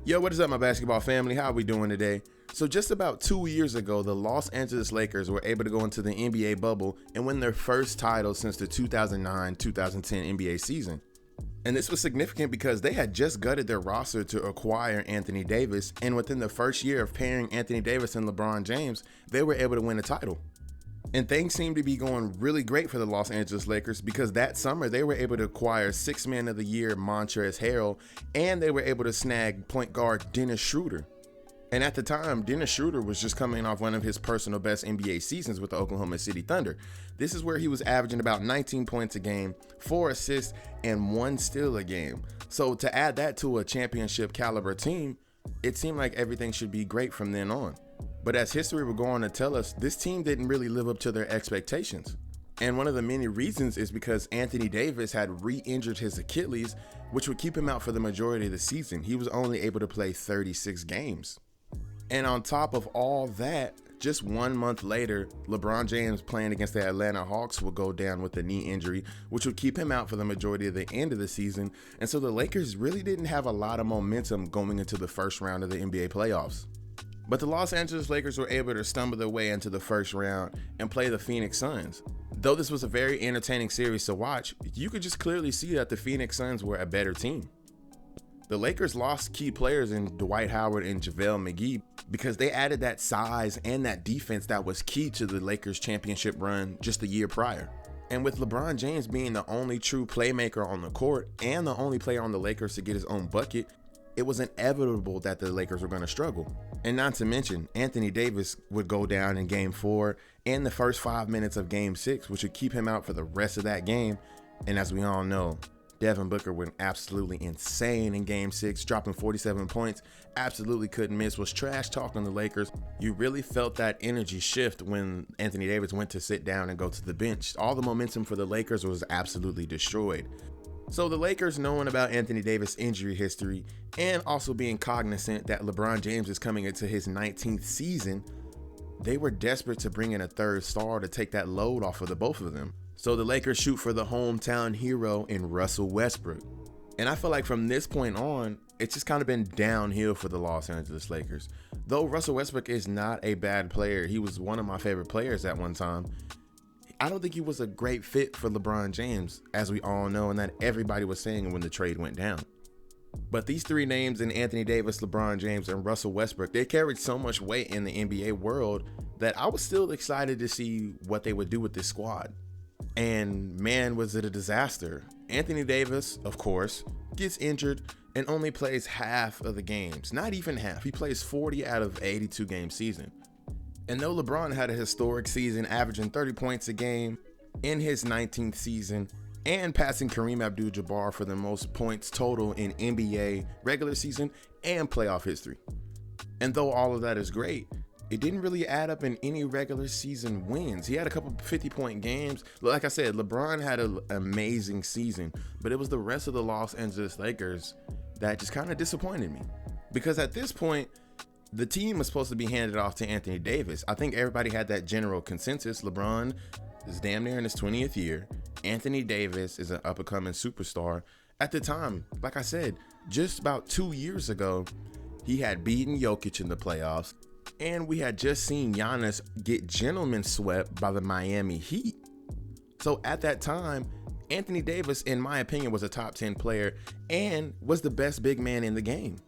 Yo, what is up, my basketball family? How are we doing today? So just about 2 years ago, the Los Angeles Lakers were able to go into the NBA bubble and win their first title since the 2009-2010 NBA season. And this was significant because they had just gutted their roster to acquire Anthony Davis, and within the first year of pairing Anthony Davis and LeBron James, they were able to win a title. And things seemed to be going really great for the Los Angeles Lakers because that summer they were able to acquire Sixth Man of the Year Montrezl Harrell, and they were able to snag point guard Dennis Schroeder. And at the time, Dennis Schroeder was just coming off one of his personal best NBA seasons with the Oklahoma City Thunder. This is where he was averaging about 19 points a game, 4 assists, and 1 steal a game. So to add that to a championship caliber team, it seemed like everything should be great from then on. But as history would go on to tell us, this team didn't really live up to their expectations. And one of the many reasons is because Anthony Davis had re-injured his Achilles, which would keep him out for the majority of the season. He was only able to play 36 games. And on top of all that, just 1 month later, LeBron James playing against the Atlanta Hawks would go down with a knee injury, which would keep him out for the majority of the end of the season. And so the Lakers really didn't have a lot of momentum going into the first round of the NBA playoffs. But the Los Angeles Lakers were able to stumble their way into the first round and play the Phoenix Suns. Though this was a very entertaining series to watch, you could just clearly see that the Phoenix Suns were a better team. The Lakers lost key players in Dwight Howard and JaVale McGee because they added that size and that defense that was key to the Lakers championship run just a year prior. And with LeBron James being the only true playmaker on the court and the only player on the Lakers to get his own bucket, it was inevitable that the Lakers were going to struggle. And not to mention, Anthony Davis would go down in Game 4 and the first 5 minutes of Game 6, which would keep him out for the rest of that game. And as we all know, Devin Booker went absolutely insane in Game 6, dropping 47 points, absolutely couldn't miss, was trash talking the Lakers. You really felt that energy shift when Anthony Davis went to sit down and go to the bench. All the momentum for the Lakers was absolutely destroyed. So the Lakers, knowing about Anthony Davis' injury history and also being cognizant that LeBron James is coming into his 19th season, they were desperate to bring in a third star to take that load off of the both of them. So the Lakers shoot for the hometown hero in Russell Westbrook. And I feel like from this point on, it's just kind of been downhill for the Los Angeles Lakers. Though Russell Westbrook is not a bad player, he was one of my favorite players at one time, I don't think he was a great fit for LeBron James, as we all know, and that everybody was saying when the trade went down. But these three names in Anthony Davis, LeBron James, and Russell Westbrook, they carried so much weight in the NBA world that I was still excited to see what they would do with this squad. And man, was it a disaster. Anthony Davis, of course, gets injured and only plays half of the games. Not even half. He plays 40 out of 82 game season. And though LeBron had a historic season averaging 30 points a game in his 19th season and passing Kareem Abdul-Jabbar for the most points total in NBA regular season and playoff history. And though all of that is great, it didn't really add up in any regular season wins. He had a couple 50-point games. Like I said, LeBron had an amazing season, but it was the rest of the Los Angeles Lakers that just kind of disappointed me. Because at this point, the team was supposed to be handed off to Anthony Davis. I think everybody had that general consensus. LeBron is damn near in his 20th year. Anthony Davis is an up-and-coming superstar. At the time, like I said, just about 2 years ago, he had beaten Jokic in the playoffs, and we had just seen Giannis get gentleman swept by the Miami Heat. So at that time, Anthony Davis, in my opinion, was a top 10 player and was the best big man in the game.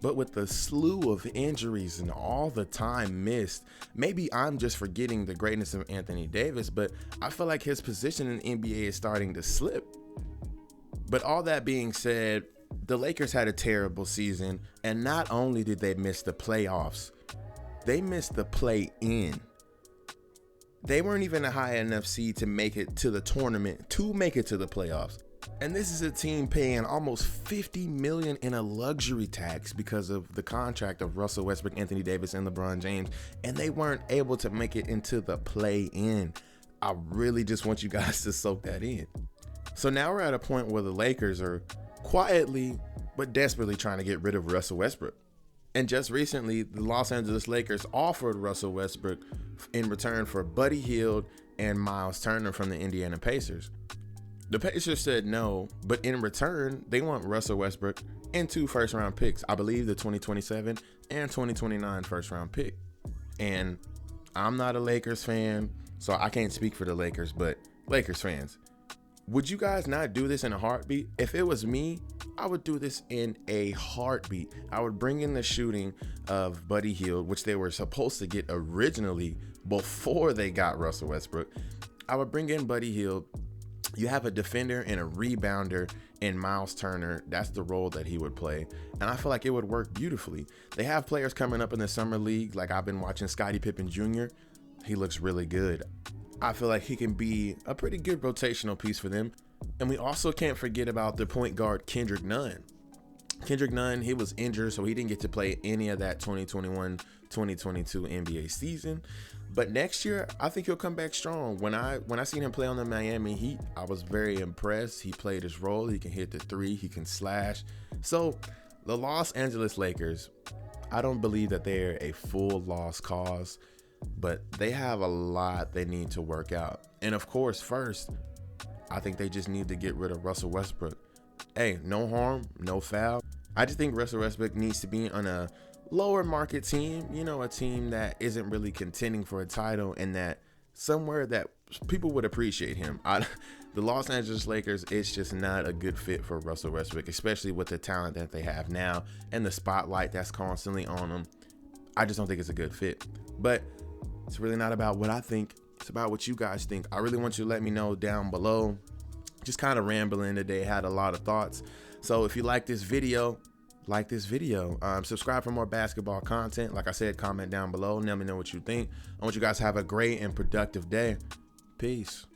But with the slew of injuries and all the time missed, maybe I'm just forgetting the greatness of Anthony Davis, but I feel like his position in the NBA is starting to slip. But all that being said, the Lakers had a terrible season, and not only did they miss the playoffs, they missed the play-in. They weren't even a high enough seed to make it to the tournament, to make it to the playoffs. And this is a team paying almost $50 million in a luxury tax because of the contract of Russell Westbrook, Anthony Davis, and LeBron James, and they weren't able to make it into the play-in. I really just want you guys to soak that in. So now we're at a point where the Lakers are quietly but desperately trying to get rid of Russell Westbrook. And just recently, the Los Angeles Lakers offered Russell Westbrook in return for Buddy Hield and Miles Turner from the Indiana Pacers. The Pacers said no, but in return, they want Russell Westbrook and 2 first-round picks. I believe the 2027 and 2029 first-round pick. And I'm not a Lakers fan, so I can't speak for the Lakers, but Lakers fans, would you guys not do this in a heartbeat? If it was me, I would do this in a heartbeat. I would bring in the shooting of Buddy Hield, which they were supposed to get originally before they got Russell Westbrook. I would bring in Buddy Hield. You have a defender and a rebounder in Miles Turner. That's the role that he would play. And I feel like it would work beautifully. They have players coming up in the summer league. Like I've been watching Scottie Pippen Jr. He looks really good. I feel like he can be a pretty good rotational piece for them. And we also can't forget about the point guard Kendrick Nunn. Kendrick Nunn, he was injured, so he didn't get to play any of that 2021-2022 NBA season. But next year, I think he'll come back strong. When I seen him play on the Miami Heat, I was very impressed. He played his role. He can hit the three. He can slash. So the Los Angeles Lakers, I don't believe that they're a full lost cause, but they have a lot they need to work out. And of course, first, I think they just need to get rid of Russell Westbrook. Hey, no harm, no foul. I just think Russell Westbrook needs to be on a lower market team, you know, a team that isn't really contending for a title, and that somewhere that people would appreciate him. The Los Angeles Lakers, it's just not a good fit for Russell Westbrook, especially with the talent that they have now and the spotlight that's constantly on them. I just don't think it's a good fit. But it's really not about what I think. It's about what you guys think. I really want you to let me know down below. Just kind of rambling today, had a lot of thoughts. So if you like this video, subscribe for more basketball content. Like I said, comment down below. Let me know what you think. I want you guys to have a great and productive day. Peace.